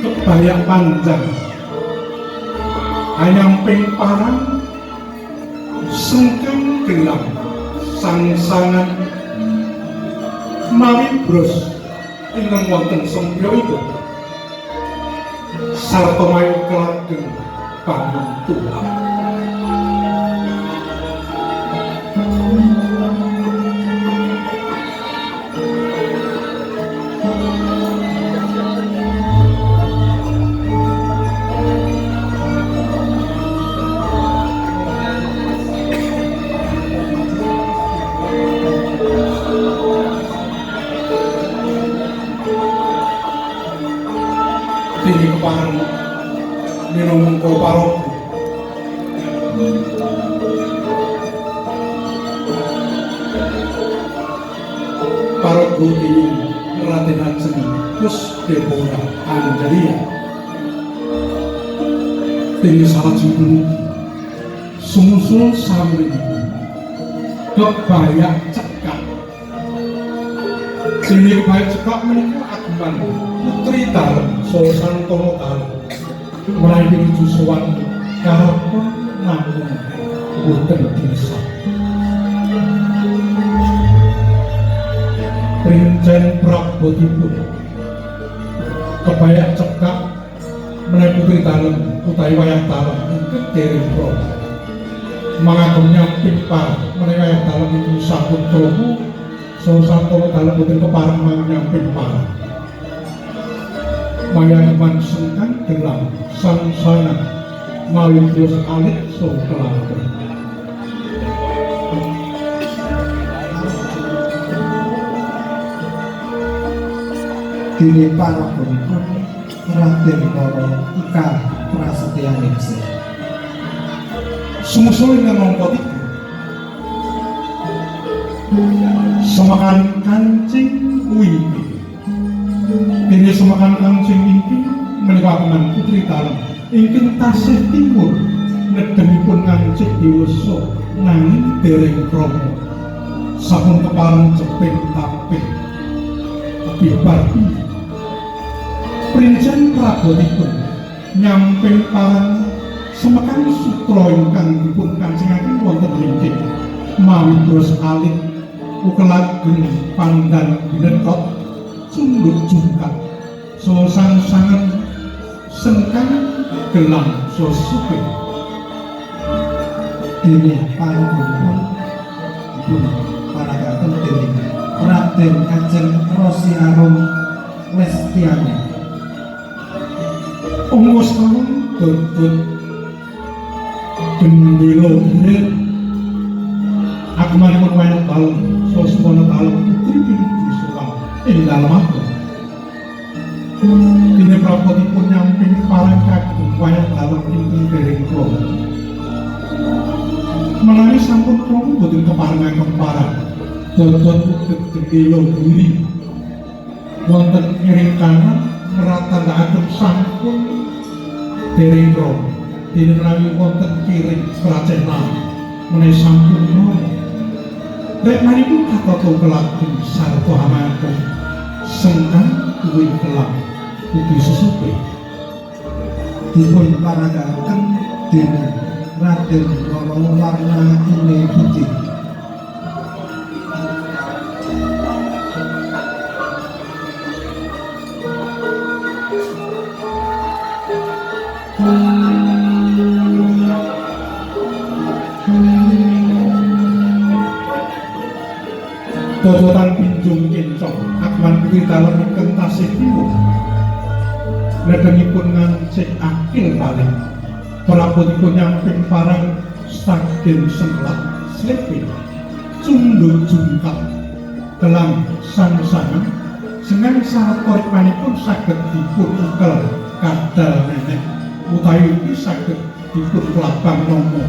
kebaya panjang ayamping parang sengkang gelam sangsangan mawi bros ingkang wonten sempyoipun sarta mayu kelageng bangun tulang. Tinggi keparang minum koparok parok ini Raden Ajeng Pusdebora Andaria tinggi salah judul sumusul samri kebaya cekak tinggi kebaya cekak menikah Agman Putri Tal Sosan Tomo Tal mulai menuju sowan karapun namun boten bisa Princen Prabotipun kebaya cekak menawi Putri Talem utawi wayah talem ingkang dereng promo mangagem nyamping par menawi wayah talem itu sampun promo Sosan Tomo Talem boten kepareng nyamping par mayangan sengkang gelam sangsana mawi terus alit so kelakon dini para pun Raden Koro Ika Prasetya Ningsih sumusul ingkang mongko tiga semakan kancing wimpi ini semakan kancing wimpi menika Putri Talem ingkang tasih timur nedhemipun ngancik diwasa nanging dereng krama sampun kepareng ceping tapih bibar Princen Prabotipun nyamping parang semekan sutra ingkang dipun kancingaken wonten linggih mawi bros alit ukelageng pandan binekot sunduk jungkat sosangsangan sengkang gelang sosuke dini panggungipun dipun paragaken dening Raden Ajeng Rosi Arum Lestiani Ongos tahun dodot gendilo hilir agmanipun wayang talem sosmono talem putri pinuju sowan ing dalem aku dene Prabotipun nyamping parang kagem wayang talem ingkang dereng krama menawi sampun krama boten keparengaken parang dodot uget gendilo giri wonten ing kanan nratandhakaken sampun dereng krama dene menawi wonten kiring pracena menawi sampun krama rek manipun katata kelageng sarta amarga sengkang kuwi kelak ugi sesuke dipun paragaken dening Raden Koro Warna Ine Putih dodotan pinjung kencong Agman Putri Talem ingkang tasih timur nedhemipun ngancik akil paling Prabotipun nyamping parang staging senglak slepe cunduk jungkat gelang sangsana seneng sarta rikmanipun saged dipun ukel kadal nenek utawi saged dipun kelabang nomo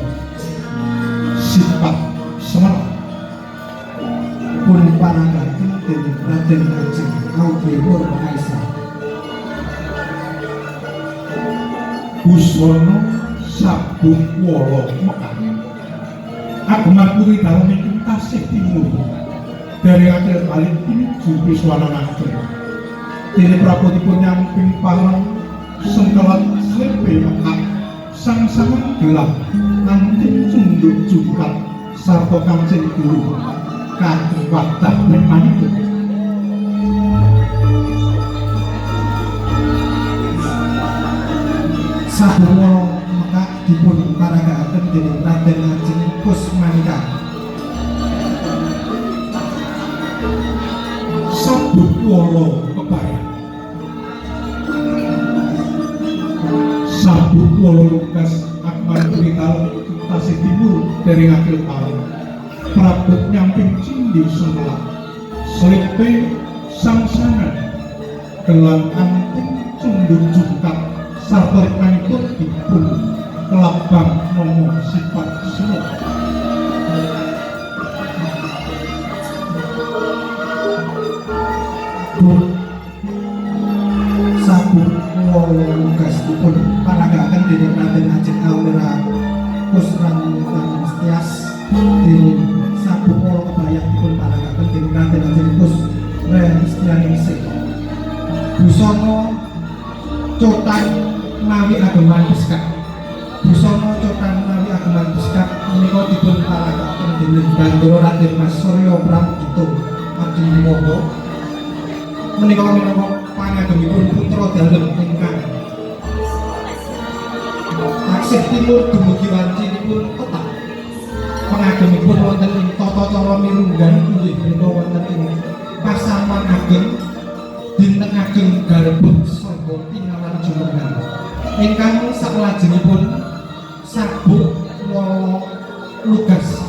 sifat semerap pun paragaken dening Raden Ajeng Audemur Kaisar Buswono Sabuk Wolo Mekar Agman Putri Talem ingkang tasih timur dari akhir balik pinuju Wiswana Nagara dene Prabotipun nyamping parang sengkelat slepe mekak sang-sangan gelap anting cunduk jungkat sarta kancing guru kagem wadah mekmanipun Sabuwa mekak dipun paragakaken dening Raden Ajeng Kusmanika. sabut wolo kebayang sabut wolo lukas akman kurital tasih timur dari ngakil tahun prabut nyamping cindi semelah selipe sangsangan gelang anting cunduk jungkat sarta rikmanipun dipun kelabang nomo sifat semua Sabuk wolo lugas dipun paragakaken dening Raden Ajeng Awira Kusrantan Setias dening sabuk wolo kebayang dipun paragakaken dening Raden Ajeng Kusranstianingsih. Busana cotan mawi ageman beskak. Busana cotan mawi ageman beskak menika dipun paragakaken dening Bandara Raden Mas Surya Pramudita Abdi Wimoho. Menika minangka pangagemipun putra dalem ingkang taksih timur dumugi wancinipun tetap. Pangagemipun wonten ing tata cara mirunggan inggih menika wonten ing Pasaman Ageng Dinten Ageng Garbut saha Tingalan Jumengan. Ingkang saklajengipun sabuk wolo lugas.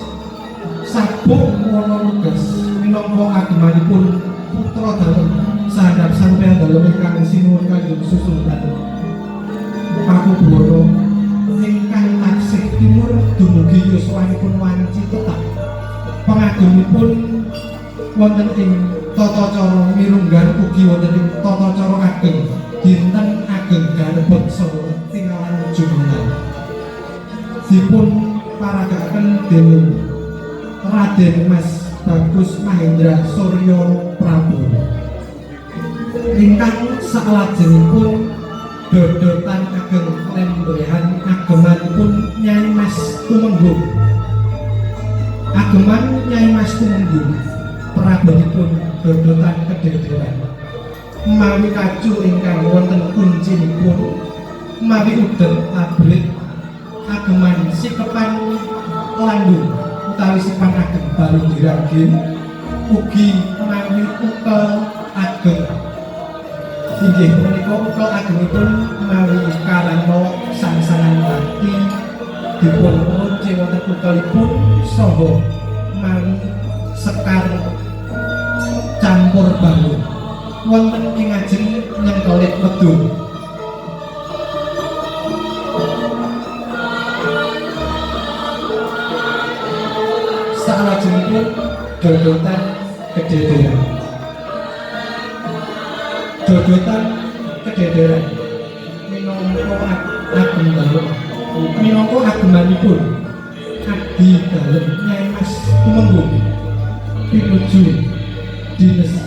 Sabuk wolo lugas minangka agemanipun putra dalem sadap sampeyan dalem ingkang sinuwun Kanjeng Susundan Pakubuwana ingkang taksih timur dumugi yuswanipun wanci tetap. Pangagemipun wonten ing tata cara mirunggan ugi wonten ing tata cara ageng dinten ageng Garbek saha Tingalan Jumengan. Dipun paragakaken dening Raden Mas Bagus Mahendra Surya Prabowo. Ingkang saklajengipun dodotan ageng lembrehan agemanipun Nyai Mas Tumenggung. Ageman Nyai Mas Tumenggung prabonipun dodotan kedederan. Mawi kaju ingkang wonten kuncinipun mawi udet abrit ageman sikepan landung utawi sipan ageng baru diragin ugi mawi ukel ageng. Inggih menika ukel agengipun mawi karana sangsangan pati dipun ngunci wonten ukelipun saha mawi sekar campur bangun wonten ing ajeng nyengkolit wedhus. Salajengipun dodotan kedederan. Dodotan kedederan minangka ageng dalem minangka agemanipun Abdi Dalem Nyai Mas Tumenggung pinuju Dinas